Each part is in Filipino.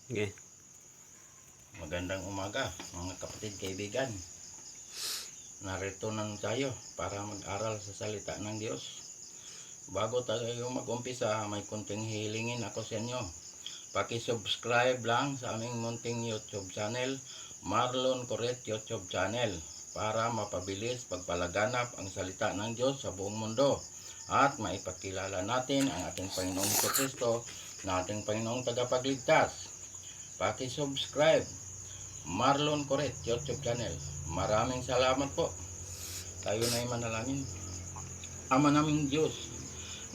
Okay. Magandang umaga mga kapatid, kaibigan. Narito na tayo para mag-aral sa salita ng Diyos. Bago tayo mag-umpisa, may kunting hilingin ako sa inyo. Paki-subscribe lang sa aming munting YouTube channel, Marlon Coret YouTube channel, para mapabilis pagpalaganap ang salita ng Diyos sa buong mundo at maipakilala natin ang ating Panginoong Jesucristo na ating Panginoong tagapagligtas. Paki-subscribe Marlon Coret YouTube channel. Maraming salamat po. Tayo na ay manalangin. Ama naming Diyos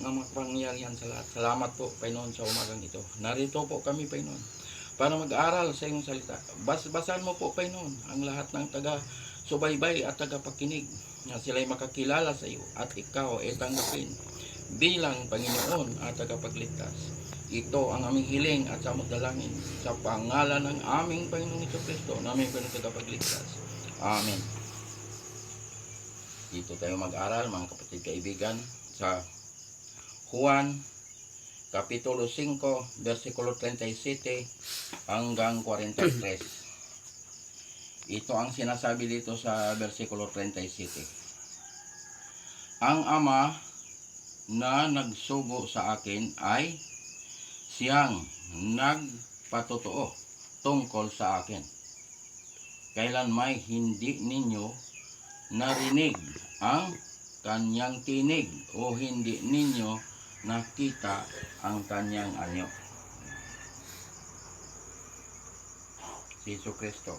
na makapangyarihan sa lahat, salamat po, Panginoon, sa umagang ito. Narito po kami, Panginoon, para mag-aral sa iyong salita. Basahan mo po, Panginoon, ang lahat ng taga-subaybay at taga-pakinig na sila'y makakilala sa iyo at ikaw ay tanggapin bilang Panginoon at tagapagligtas. Ito ang aming hiling at samot-dalangin sa pangalan ng aming Panginoong Jesucristo na aming Panginoong tagapagligtas. Amen. Dito tayo mag-aral, mga kapatid, kaibigan, sa Juan Kapitulo 5, versikulo 37 hanggang 43. Ito ang sinasabi dito sa versikulo 37. Ang Ama na nagsugo sa akin ay siyang nagpatotoo tungkol sa akin. Kailanmay hindi ninyo narinig ang kanyang tinig o hindi ninyo nakita ang kanyang anyo. Si Jesucristo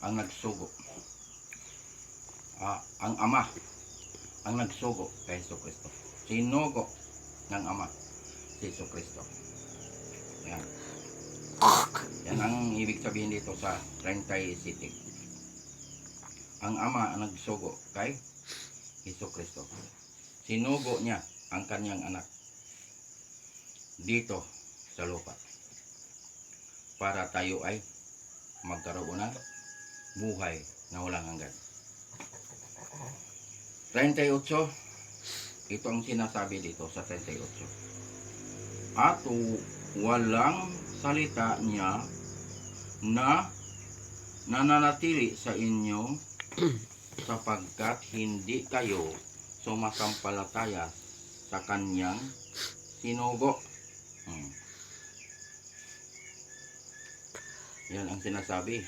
ang nagsugo. Ang Ama ang nagsugo kay Jesucristo. Sinugo ng Ama si Jesucristo. Yan. Yan ang ibig sabihin dito sa 37. Ang Ama ang nagsugo kay Jesucristo. Sinugo niya ang kanyang anak dito sa lupa para tayo ay magkaroon ng buhay na walang hanggan. 38. Ito ang sinasabi dito sa 38. At walang salita niya na nananatili sa inyo sapagkat hindi kayo sumasampalataya sa kanyang sinugo. Yan ang sinasabi.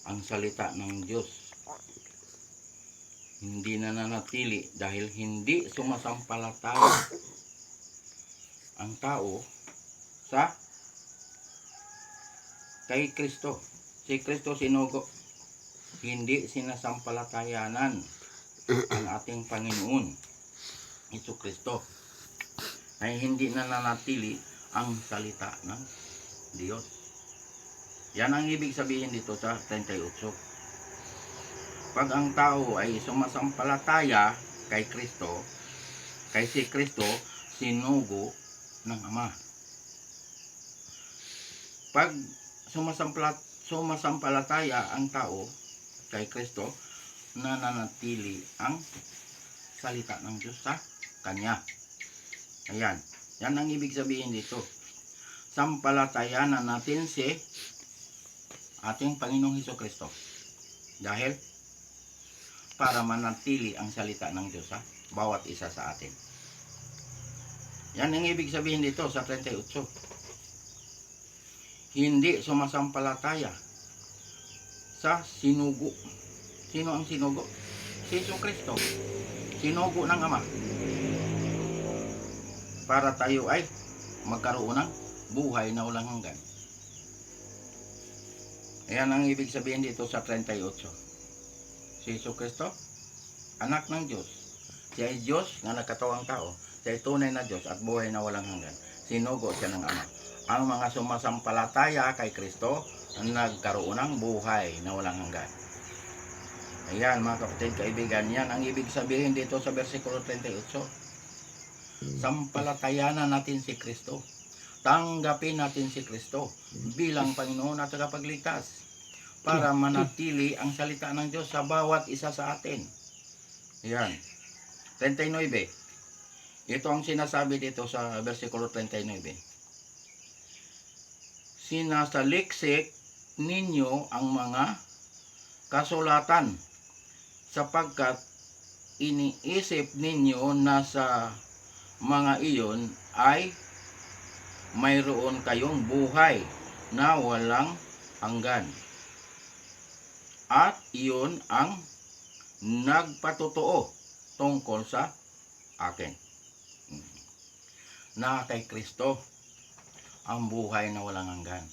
Ang salita ng Diyos hindi nananatili dahil hindi sumasampalataya ang tao sa kay Kristo. Si Kristo sinugo. Hindi sinasampalatayanan ang ating Panginoon Jesucristo ay hindi nananatili ang salita ng Diyos. Yan ang ibig sabihin dito sa 38. Pag ang tao ay sumasampalataya kay Kristo, kay si Kristo sinugo ng Ama. Pag sumasampalataya ang tao kay Kristo, nananatili ang salita ng Diyos sa Kanya. Ayan. Yan ang ibig sabihin dito. Sampalatayanan natin si ating Panginoong Jesucristo. Dahil para manatili ang salita ng Diyos sa bawat isa sa atin. Yan ang ibig sabihin dito sa 38. Hindi sumasampalataya sa sinugo. Sino ang sinugo? Si Jesucristo. Sinugo ng Ama. Para tayo ay magkaroon ng buhay na walang hanggan. Ayan ang ibig sabihin dito sa 38. Si Jesucristo, anak ng Diyos. Siya ay Diyos na nagkatawang tao. Siya ay tunay na Diyos at buhay na walang hanggan. Sinugo siya ng Ama. Ang mga sumasampalataya kay Kristo ang nagkaroon ng buhay na walang hanggan. Ayan mga kapatid, kaibigan, yan ang ibig sabihin dito sa versikulo 38. Sampalatayanan natin si Kristo. Tanggapin natin si Kristo bilang Panginoon at tagapagligtas para manatili ang salita ng Diyos sa bawat isa sa atin. Ayan. 39. Ito ang sinasabi dito sa versikulo 39. sinasaliksik ninyo ang mga kasulatan sapagkat iniisip ninyo na sa mga iyon ay mayroon kayong buhay na walang hanggan. At iyon ang nagpatotoo tungkol sa akin. Na kay Kristo ang buhay na walang hanggan.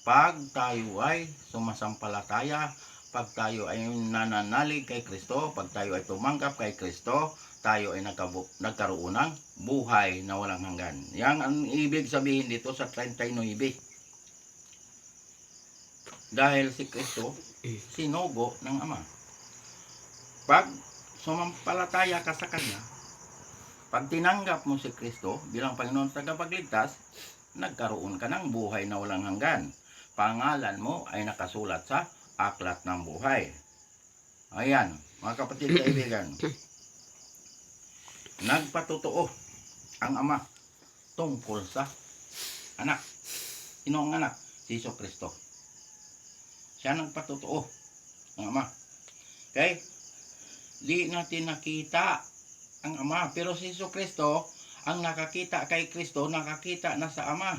Pag tayo ay sumasampalataya, pag tayo ay nananalig kay Kristo, pag tayo ay tumanggap kay Kristo, tayo ay nagkaroon ng buhay na walang hanggan. Yan ang ibig sabihin dito sa 39. Dahil si Kristo, sinugo ng Ama. Pag sumampalataya ka sa Kanya, pag tinanggap mo si Kristo bilang Panginoon at tagapagligtas, nagkaroon ka ng buhay na walang hanggan. Pangalan mo ay nakasulat sa aklat ng buhay. Ayan, mga kapatid, kaibigan. Nagpatotoo ang Ama tungkol sa anak. Sino ang anak? Si Jesucristo. Siya nagpatotoo ang Ama. Okay? Di natin nakita ang Ama, pero si Jesucristo ang nakakita kay Kristo, nakakita na sa Ama.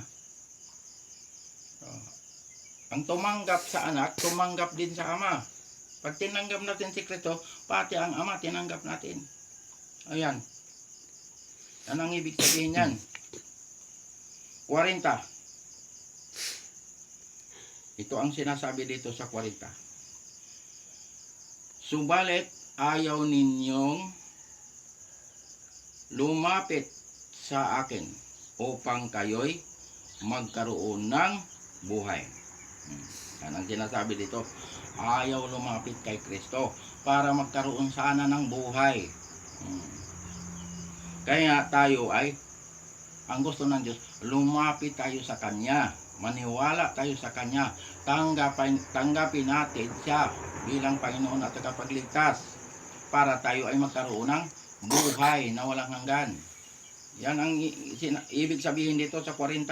Ang tumanggap sa anak, tumanggap din sa Ama. Pag tinanggap natin si Kristo, pati ang Ama tinanggap natin. Ayan. Yan ang ibig sabihin yan. 40. Ito ang sinasabi dito sa 40. Subalit, ayaw ninyong lumapit sa akin upang kayo'y magkaroon ng buhay. Yan ang sinasabi dito. Ayaw lumapit kay Kristo para magkaroon sana ng buhay. Kaya tayo ay, ang gusto ng Diyos, lumapit tayo sa Kanya. Maniwala tayo sa Kanya. Tanggapin natin siya bilang Panginoon at tagapagligtas para tayo ay magkaroon ng buhay na walang hanggan. Yan ang ibig sabihin dito sa 40.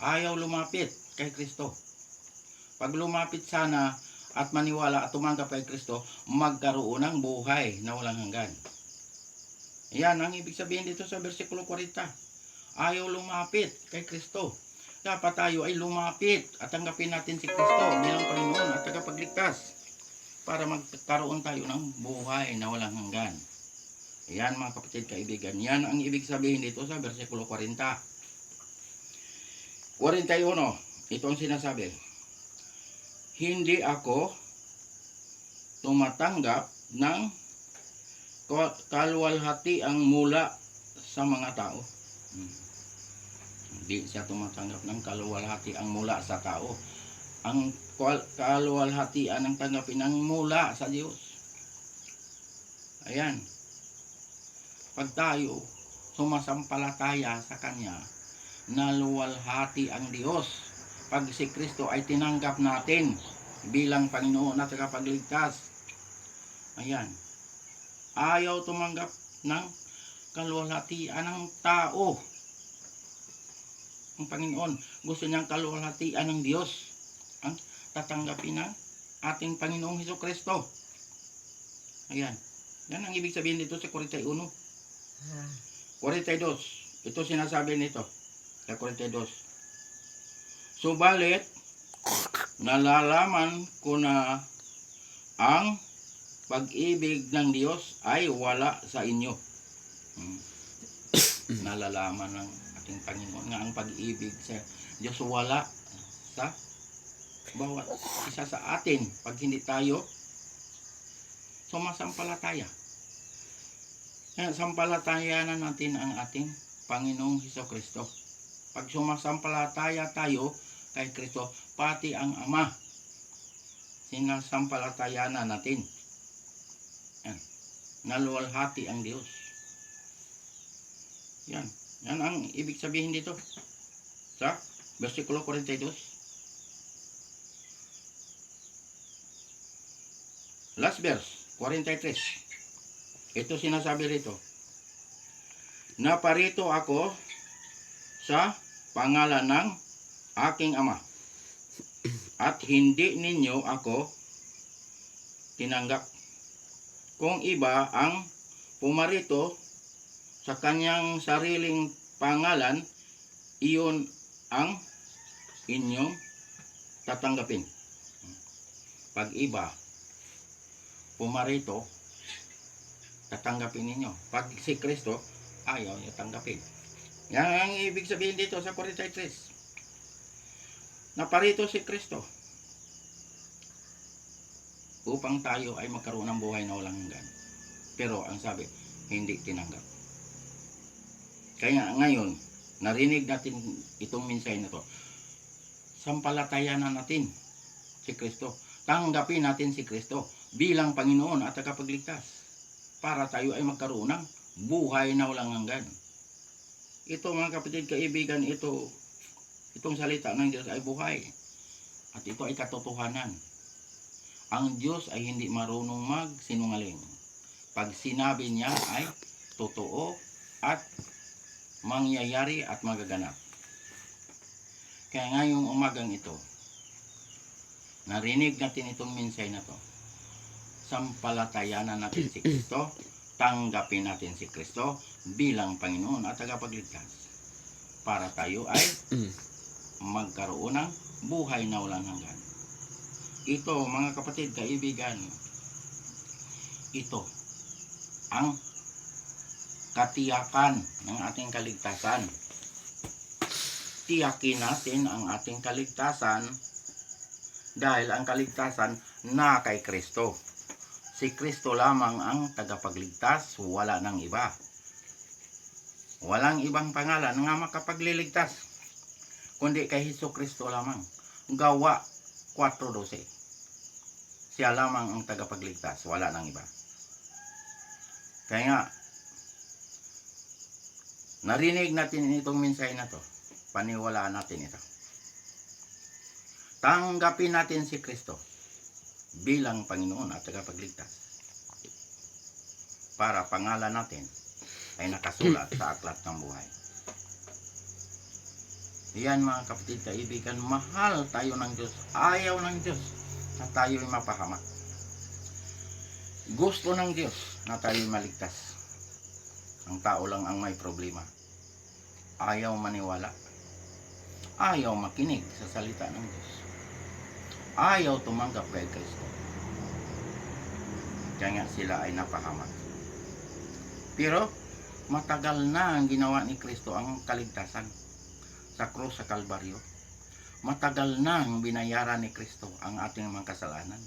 Ayaw lumapit kay Kristo. Pag lumapit sana at maniwala at tumanggap kay Kristo, magkaroon ng buhay na walang hanggan. Yan ang ibig sabihin dito sa versikulo 40. Ayaw lumapit kay Kristo. Dapat tayo ay lumapit at tanggapin natin si Kristo bilang Panginoon at tagapagligtas para magkaroon tayo ng buhay na walang hanggan. Yan mga kapatid, kaibigan. Yan ang ibig sabihin dito sa versikulo 40. 41. Ito ang sinasabi. Hindi ako tumatanggap ng kaluwalhatiang mula sa mga tao. Hindi siya tumatanggap ng kaluwalhatiang mula sa tao. Ang kaluwalhatian ang tanggapin ng mula sa Diyos. Ayan. Pag tayo sumasampalataya sa Kanya, naluwalhati ang Diyos. Pag si Kristo ay tinanggap natin bilang Panginoon at tagapagligtas. Ayan. Ayaw tumanggap ng kaluwalhatian ng tao. Ang Panginoon, gusto niyang kaluwalhatian ng Diyos ang tatanggapin ng ating Panginoong Jesucristo. Ayan. Yan ang ibig sabihin dito sa 41. 42. Ito sinasabi nito sa 42. Subalit, nalalaman ko na ang pag-ibig ng Diyos ay wala sa inyo. Nalalaman ng ating Panginoon nga ang pag-ibig sa Diyos wala sa bawat isa sa atin pag hindi tayo sumasampalataya. Kaya sampalatayanan natin ang ating Panginoong Jesucristo. Pag sumasampalataya tayo kay Kristo, pati ang Ama, sinasampalatayanan natin. Yan. Naluwalhati ang Diyos. Yan. Yan ang ibig sabihin dito sa versikulo 42. Last verse, 43. Ito sinasabi rito. Naparito ako sa pangalan ng aking Ama. At hindi ninyo ako tinanggap. Kung iba ang pumarito sa kanyang sariling pangalan, iyon ang inyong tatanggapin. Pag iba pumarito, tatanggapin ninyo. Pag si Kristo, ayaw niyo tanggapin. Yan ang ibig sabihin dito sa 43. Naparito si Kristo upang tayo ay magkaroon ng buhay na walang hanggan. Pero ang sabi, hindi tinanggap. Kaya ngayon, narinig natin itong mensahe na to. Sampalatayanan natin si Kristo. Tanggapin natin si Kristo bilang Panginoon at tagapagligtas para tayo ay magkaroon ng buhay na walang hanggan. Ito mga kapatid, kaibigan, itong salita ng Diyos ay buhay. At ito ay katotohanan. Ang Diyos ay hindi marunong magsinungaling. Pag sinabi niya ay totoo at mangyayari at magaganap. Kaya ngayong umagang ito, narinig natin itong mensahe na to. Sampalatayanan natin si Kristo, tanggapin natin si Kristo bilang Panginoon at tagapagligtas para tayo ay magkaroon ng buhay na walang hanggan. Ito mga kapatid, kaibigan, ito ang katiyakan ng ating kaligtasan. Tiyakin natin ang ating kaligtasan dahil ang kaligtasan na kay Kristo. Si Kristo lamang ang tagapagligtas, wala nang iba. Walang ibang pangalan nga makapagliligtas kundi kay Jesucristo lamang. Gawa 4:12. Siya lamang ang tagapagligtas, wala nang iba. Kaya nga, narinig natin itong mensahe na to. Paniwalaan natin ito. Tanggapin natin si Kristo bilang Panginoon at tagapagligtas para pangalan natin ay nakasulat sa aklat ng buhay. Yan mga kapatid, kaibigan, mahal tayo ng Diyos. Ayaw ng Diyos na tayo'y mapahamak. Gusto ng Diyos na tayo'y maligtas. Ang tao lang ang may problema. Ayaw maniwala. Ayaw makinig sa salita ng Diyos. Ayaw tumanggap kay Kristo. Kaya nga sila ay napahamak. Pero matagal na ang ginawa ni Kristo ang kaligtasan sa krus sa Kalbaryo. Matagal na ang binayaran ni Kristo ang ating mga kasalanan.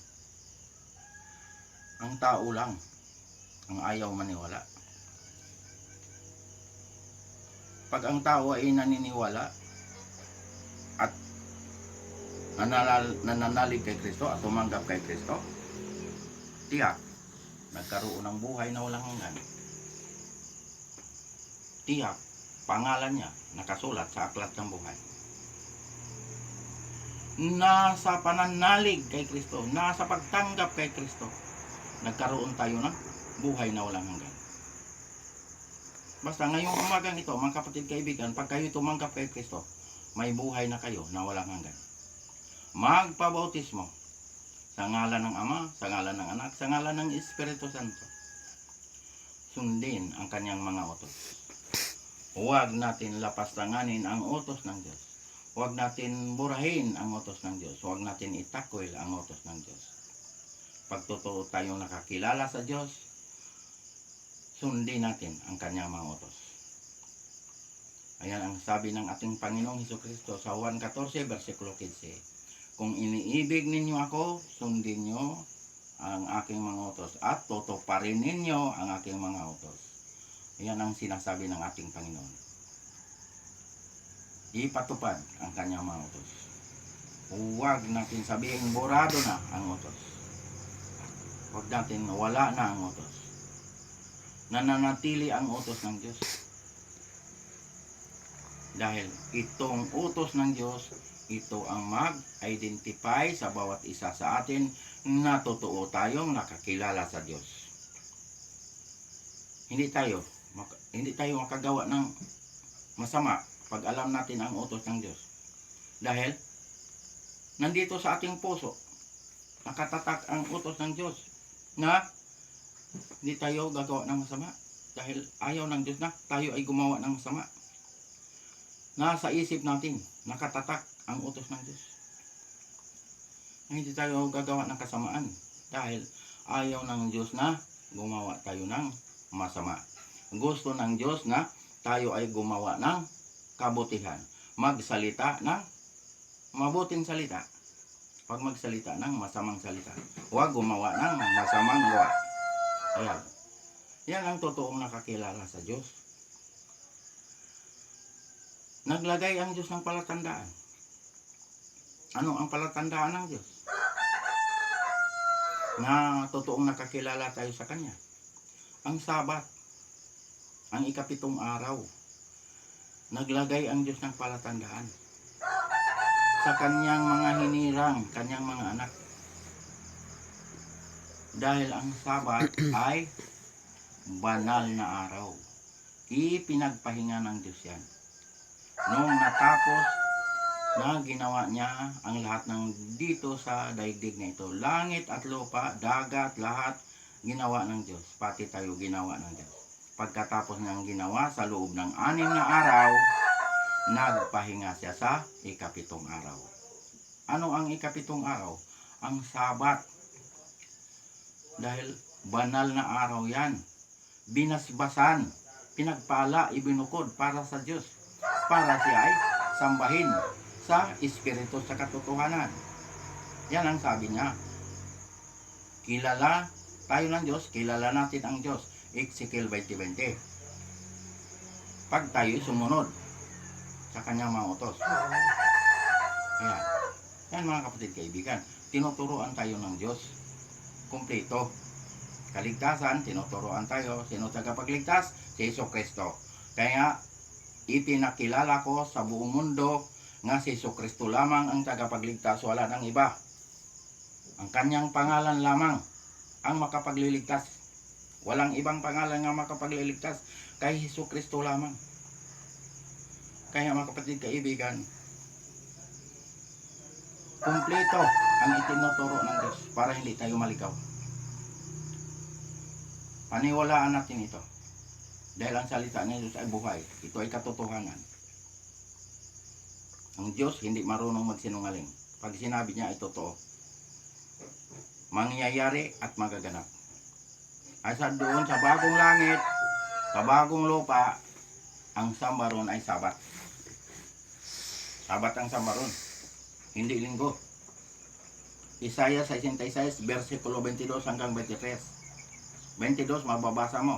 Ang tao lang ang ayaw maniwala. Pag ang tao ay naniniwala at nananalig kay Kristo at tumanggap kay Kristo, tiyak, nagkaroon ng buhay na walang hanggan. Tiyak, pangalan niya nakasulat sa aklat ng buhay. Nasa pananalig kay Kristo, nasa pagtanggap kay Kristo, nagkaroon tayo ng buhay na walang hanggan. Basta ngayong umagang ito, mga kapatid kaibigan, pag kayo tumanggap kay Kristo, may buhay na kayo na walang hanggan. Magpabautismo sa ngalan ng Ama, sa ngalan ng Anak, sa ngalan ng Espiritu Santo. Sundin ang kanyang mga utos. Huwag natin lapastanganin ang utos ng Diyos. Huwag natin burahin ang utos ng Diyos. Huwag natin itakwil ang utos ng Diyos. Pag totoo tayong nakakilala sa Diyos, sundin natin ang kanyang mga utos. Ayan ang sabi ng ating Panginoong Jesucristo sa Juan 14, versikulo 15. Kung iniibig ninyo ako, sundin nyo ang aking mga utos at tutuparin ninyo ang aking mga utos. Ayan ang sinasabi ng ating Panginoon. Ipatupad ang kanyang mga utos. Huwag natin sabihin borado na ang utos. Huwag natin wala na ang utos. Nananatili ang utos ng Diyos. Dahil itong utos ng Diyos, ito ang mag-identify sa bawat isa sa atin na totoo tayong nakakilala sa Diyos. Hindi tayo makagawa ng masama pag alam natin ang utos ng Diyos. Dahil nandito sa ating puso, nakatatak ang utos ng Diyos na hindi tayo gagawa ng masama. Dahil ayaw ng Diyos na tayo ay gumawa ng masama. Nasa isip natin, nakatatak ang utos ng Diyos. Hindi tayo gagawa ng kasamaan. Dahil ayaw ng Diyos na gumawa tayo ng masama. Gusto ng Diyos na tayo ay gumawa ng kabutihan. Magsalita ng mabuting salita. Pag magsalita ng masamang salita. Huwag gumawa ng masamang gawa. Ayan. Yan ang totoong nakakilala sa Diyos. Naglagay ang Diyos ng palatandaan. Ano ang palatandaan ng Diyos? Na totoong nakakilala tayo sa Kanya. Ang Sabat, ang ika-7 araw, naglagay ang Diyos ng palatandaan sa Kanyang mga hinirang, Kanyang mga anak. Dahil ang Sabat ay banal na araw. Ipinagpahinga ng Diyos yan. Nung natapos na ginawa niya ang lahat ng dito sa daigdig na ito. Langit at lupa, dagat, lahat ginawa ng Diyos. Pati tayo ginawa ng Diyos. Pagkatapos niyang ginawa sa loob ng 6 na araw, nagpahinga siya sa ika-7 araw. Ano ang ika-7 araw? Ang Sabat. Dahil banal na araw yan. Binasbasan, pinagpala, ibinukod para sa Diyos. Para siya ay sambahin sa Espiritu sa katotohanan. Yan ang sabi niya. Kilala tayo ng Diyos, kilala natin ang Diyos. Ezekiel 20:20. Pag tayo sumunod sa Kanyang mga utos. Ayan. Yan mga kapatid kaibigan. Tinuturuan tayo ng Diyos. Kumpleto. Kaligtasan, tinuturuan tayo. Sino tagapagligtas? Si Jesucristo. Kaya ipinakilala ko sa buong mundo nga si Jesucristo lamang ang tagapagligtas, wala nang iba. Ang Kanyang pangalan lamang ang makapagliligtas. Walang ibang pangalan nga makapagliligtas kay Jesucristo lamang. Kaya mga kapatid kaibigan, kumpleto ang itinuturo ng Diyos para hindi tayo maligaw. Paniwalaan natin ito. Dahil ang salita ng Diyos ay buhay. Ito ay katotohanan. Ang Diyos hindi marunong magsinungaling. Pag sinabi niya ay totoo, mangyayari at magaganap. Ay sa doon sa bagong langit, sa bagong lupa, ang sambaron ay Sabat. Sabat ang sambaron, hindi linggo. Isaiah 66, versikulo 22 hanggang 23. 22, mababasa mo.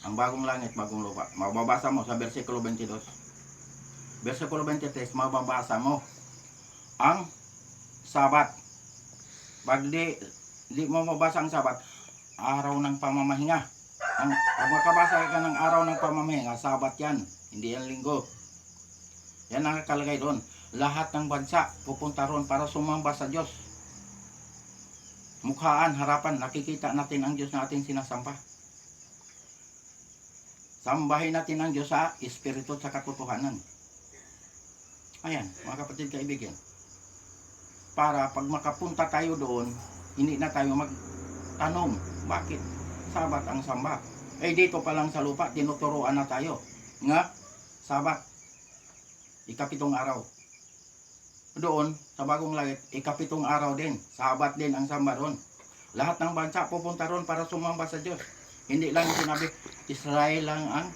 Ang bagong langit, bagong lupa. Mababasa mo sa versikulo 22. Versikulo 23, mababasa mo ang Sabat. Pag di mo mabasa ang Sabat, araw ng pamamahinga. Pag makabasa ka ng araw ng pamamahinga, Sabat yan. Hindi yan linggo. Yan ang nakalagay doon. Lahat ng bansa pupunta roon para sumamba sa Diyos. Mukhaan, harapan, nakikita natin ang Diyos na ating sinasamba. Sambahin natin ang Diyos sa Espiritu sa katotohanan. Ayan, mga kapatid kaibigan. Para pag makapunta tayo doon, hindi na tayo magtanong, bakit Sabat ang samba? Eh dito pa lang sa lupa, tinuturuan na tayo. Nga, Sabat, ika-7 araw. Doon, sa bagong langit, ika-7 araw din. Sabat din ang samba doon. Lahat ng bansa pupunta roon para sumamba sa Diyos. Hindi lang sinabi, Israel lang ang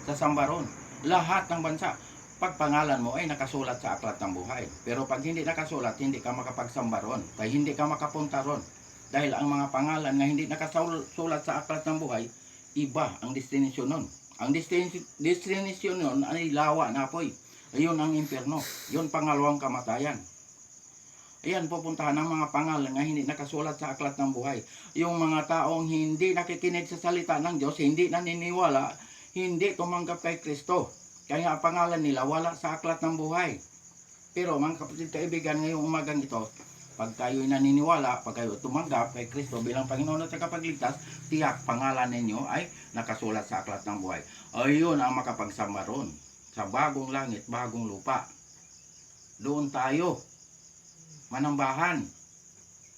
sasamba roon. Lahat ng bansa. Pag pangalan mo ay nakasulat sa aklat ng buhay. Pero pag hindi nakasulat, hindi ka makapagsamba roon. Dahil hindi ka makapunta roon. Dahil ang mga pangalan na hindi nakasulat sa aklat ng buhay, iba ang destinasyon nun. Ang destinasyon nun ay lawa na apoy. Ayun ang impyerno. Yun pangalawang kamatayan. Ayan, pupuntahan ng mga pangalan na hindi nakasulat sa aklat ng buhay. Yung mga taong hindi nakikinig sa salita ng Diyos, hindi naniniwala, hindi tumanggap kay Kristo. Kaya ang pangalan nila wala sa aklat ng buhay. Pero mga kapatid kaibigan, ngayong umagang ito, pag kayo'y naniniwala, pag kayo tumanggap kay Kristo bilang Panginoon at tagapagligtas, tiyak pangalan ninyo ay nakasulat sa aklat ng buhay. Ayun ang makapagsamba roon sa bagong langit, bagong lupa. Doon tayo manambahan.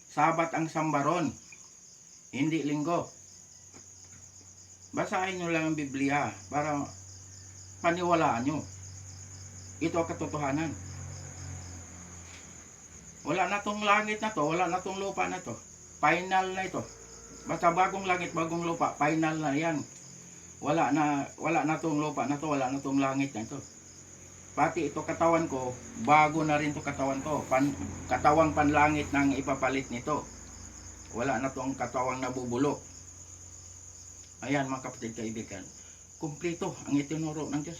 Sabat ang sambaron, hindi linggo. Basahin nyo lang ang Biblia para paniwalaan nyo. Ito ang katotohanan. Wala na tong langit na to, wala na tong lupa na to. Final na ito. Basta bagong langit, bagong lupa, final na yan. Wala na tong lupa na to, wala na tong langit na to. Pati ito katawan ko, bago na rin to katawan ko. Katawang panlangit nang ipapalit nito. Wala na tong katawang nabubulok. Ayan mga kapatid kaibigan, kumpleto ang itinuro ng Diyos.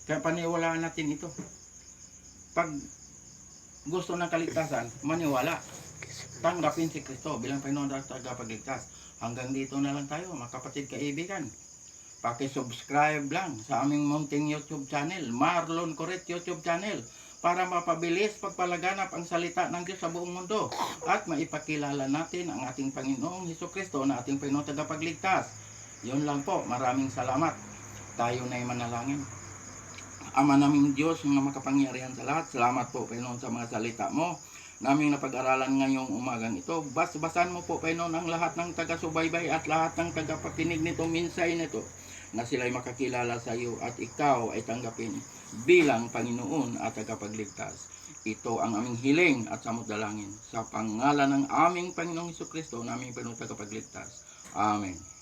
Kaya paniwalaan natin ito. Pag gusto ng kaligtasan, maniwala. Tanggapin si Kristo bilang Panginoon at tagapagligtas. Hanggang dito na lang tayo mga kapatid kaibigan. Paki-subscribe lang sa aming munting YouTube channel, Marlon Coret YouTube channel, para mapabilis pagpalaganap ang salita ng Diyos sa buong mundo at maipakilala natin ang ating Panginoong Hesukristo na ating Panginoon tagapagligtas. Yun lang po, maraming salamat. Tayo na'y manalangin. Ama naming Diyos, mga makapangyarihan sa lahat, salamat po Panginoon sa mga salita mo naming napag-aralan ngayong umagang ito. Basbasan mo po Panginoon ang lahat ng taga-subaybay at lahat ng tagapakinig nitong minsay nito, na sila'y makakilala sa iyo at ikaw ay tanggapin bilang Panginoon at tagapagligtas. Ito ang aming hiling at samot-dalangin sa pangalan ng aming Panginoong Hesukristo, naming Panginoon tagapagligtas. Amen.